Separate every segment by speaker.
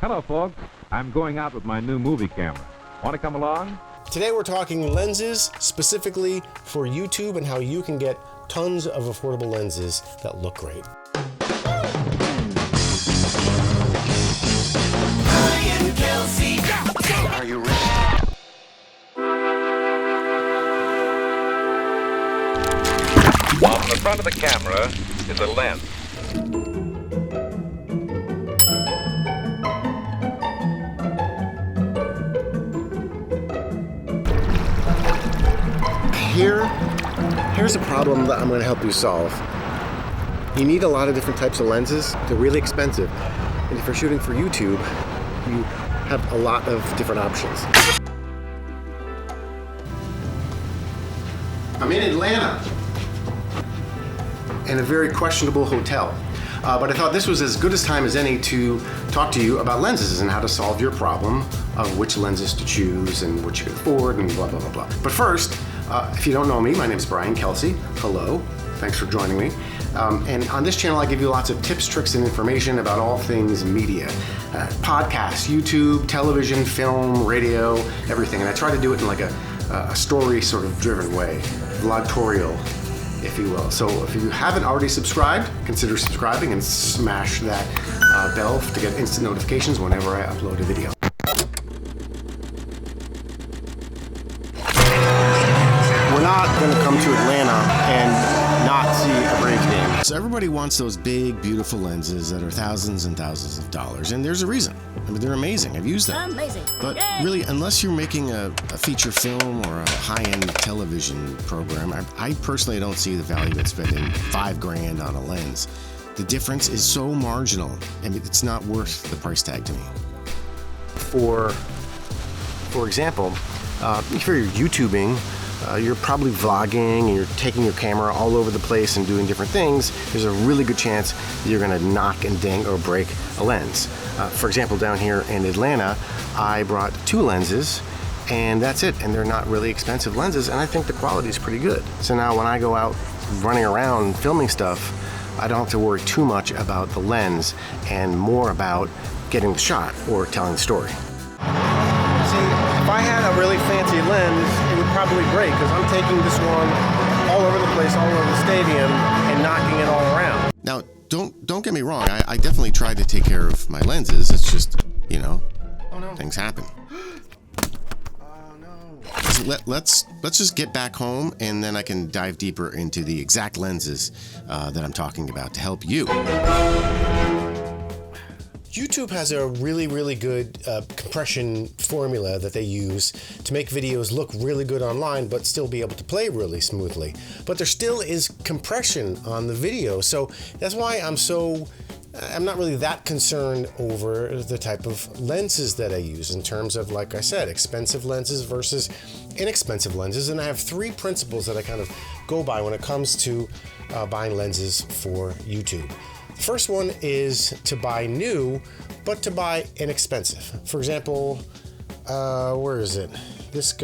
Speaker 1: Hello, folks. I'm going out with my new movie camera. Want to come along?
Speaker 2: Today we're talking lenses specifically for YouTube and how you can get tons of affordable lenses that look great.
Speaker 3: Brian Kelsey. Are you ready?
Speaker 1: On the front of the camera is a lens.
Speaker 2: Here's a problem that I'm going to help you solve. You need a lot of different types of lenses. They're really expensive. And if you're shooting for YouTube, you have a lot of different options. I'm in Atlanta in a very questionable hotel. But I thought this was as good a time as any to talk to you about lenses and how to solve your problem of which lenses to choose and what you can afford and blah, blah, blah, blah. But first, if you don't know me, my name is Brian Kelsey. Hello, thanks for joining me. And on this channel, I give you lots of tips, tricks, and information about all things media. Podcasts, YouTube, television, film, radio, everything. And I try to do it in like a story sort of driven way, vlogtorial, if you will. So if you haven't already subscribed, consider subscribing and smash that bell to get instant notifications whenever I upload a video. We're not going to come to Atlanta and not see a Braves game. So everybody wants those big, beautiful lenses that are thousands and thousands of dollars, and there's a reason. I mean, they're amazing. I've used them.
Speaker 4: Amazing.
Speaker 2: But
Speaker 4: Yay.
Speaker 2: really, unless you're making a feature film or a high-end television program, I personally don't see the value in spending $5,000 on a lens. The difference is so marginal. I mean, it's not worth the price tag to me. For example, if you're YouTubing, you're probably vlogging and you're taking your camera all over the place and doing different things, there's a really good chance that you're going to knock and ding or break a lens. For example, down here in Atlanta, I brought 2 lenses and that's it. And they're not really expensive lenses, and I think the quality is pretty good. So now when I go out running around filming stuff, I don't have to worry too much about the lens and more about getting the shot or telling the story. See, if I had a really fancy lens, it would probably break because I'm taking this one all over the place, all over the stadium, and knocking it all around. Now, don't get me wrong. I definitely try to take care of my lenses. It's just, you know, things happen. Oh no! So let's just get back home, and then I can dive deeper into the exact lenses that I'm talking about to help you. YouTube has a really good compression formula that they use to make videos look really good online but still be able to play really smoothly. But there still is compression on the video, so that's why I'm not really that concerned over the type of lenses that I use in terms of, like I said, expensive lenses versus inexpensive lenses. And I have 3 principles that I kind of go by when it comes to buying lenses for YouTube. The first one is to buy new, but to buy inexpensive. For example, where is it? This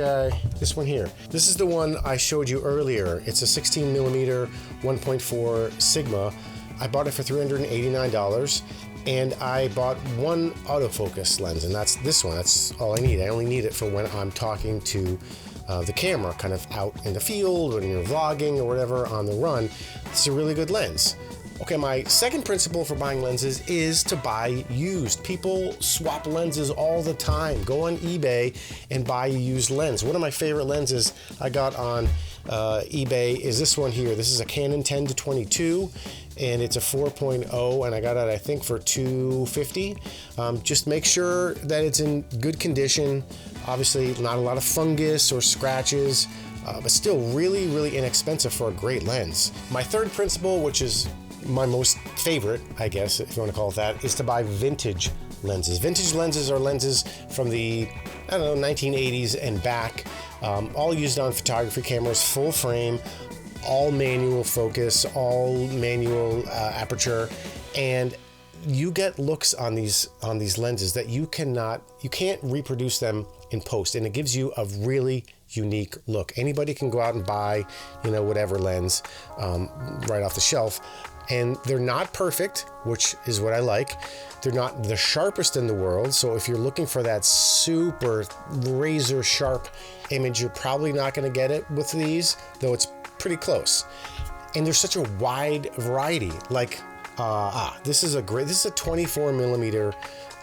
Speaker 2: one here. This is the one I showed you earlier. It's a 16mm 1.4 Sigma. I bought it for $389, and I bought one autofocus lens, and that's this one. That's all I need. I only need it for when I'm talking to the camera, kind of out in the field, when you're vlogging or whatever on the run. It's a really good lens. Okay, my second principle for buying lenses is to buy used. People swap lenses all the time. Go on eBay and buy a used lens. One of my favorite lenses I got on eBay is this one here. This is a Canon 10-22, and it's a 4.0, and I got it, I think, for $250. Just make sure that it's in good condition. Obviously, not a lot of fungus or scratches, but still really inexpensive for a great lens. My third principle, which is my most favorite, I guess, if you want to call it that, is to buy vintage lenses. Vintage lenses are lenses from the, 1980s and back, all used on photography cameras, full frame, all manual focus, all manual aperture, and you get looks on these lenses that you can't reproduce them in post, and it gives you a really unique look. Anybody can go out and buy, whatever lens right off the shelf, And they're not perfect, which is what I like. They're not the sharpest in the world. So if you're looking for that super razor sharp image, you're probably not going to get it with these, though it's pretty close. And there's such a wide variety. Like, this is a 24 millimeter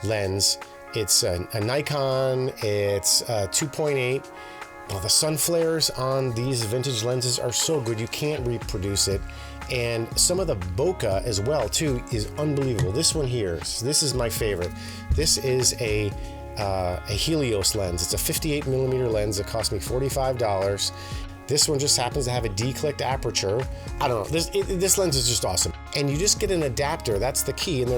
Speaker 2: lens. It's a Nikon. It's 2.8. Well, the sun flares on these vintage lenses are so good, you can't reproduce it. And some of the bokeh as well too is unbelievable. This one here, this is my favorite. This is a Helios lens. It's a 58 millimeter lens. It cost me $45. This one just happens to have a D-clicked aperture. I don't know, this lens is just awesome. And you just get an adapter, that's the key. And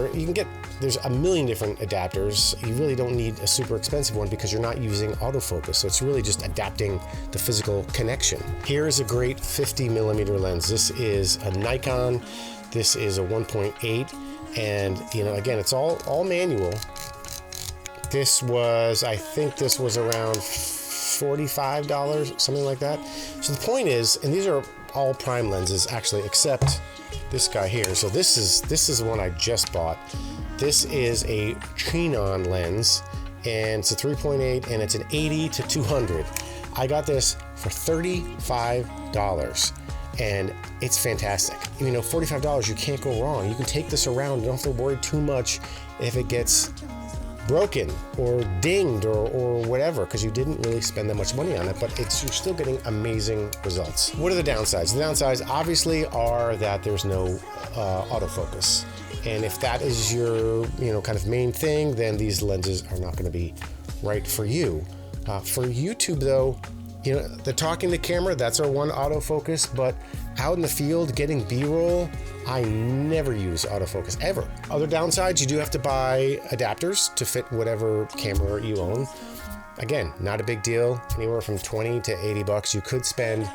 Speaker 2: there's a million different adapters. You really don't need a super expensive one because you're not using autofocus. So it's really just adapting the physical connection. Here's a great 50 millimeter lens. This is a Nikon. This is a 1.8. And again, it's all manual. I think this was around $45, something like that. So the point is, and these are all prime lenses actually, except this guy here. So this is the one I just bought. This is a Chinon lens, and it's a 3.8, and it's an 80 to 200. I got this for $35, and it's fantastic. $45, you can't go wrong. You can take this around. You don't have to worry too much if it gets broken or dinged or whatever, because you didn't really spend that much money on it, but you're still getting amazing results. What are the downsides? The downsides obviously are that there's no autofocus. And if that is your kind of main thing, then these lenses are not going to be right for you. For YouTube though, the talking to camera, that's our one autofocus, but out in the field getting B-roll, I never use autofocus, ever. Other downsides, you do have to buy adapters to fit whatever camera you own. Again, not a big deal, anywhere from 20 to 80 bucks. You could spend,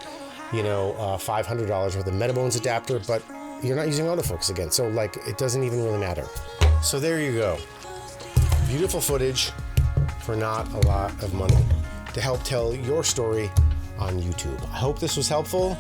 Speaker 2: $500 with a Metabones adapter, but you're not using autofocus again. So it doesn't even really matter. So there you go. Beautiful footage for not a lot of money to help tell your story on YouTube. I hope this was helpful.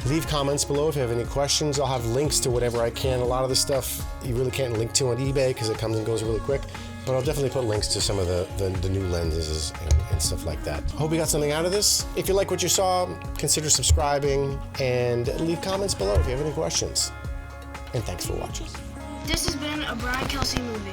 Speaker 2: Leave comments below if you have any questions. I'll have links to whatever I can. A lot of the stuff you really can't link to on eBay because it comes and goes really quick, but I'll definitely put links to some of the new lenses and stuff like that. I hope you got something out of this. If you like what you saw, consider subscribing and leave comments below if you have any questions. And thanks for watching.
Speaker 4: This has been a Brian Kelsey movie.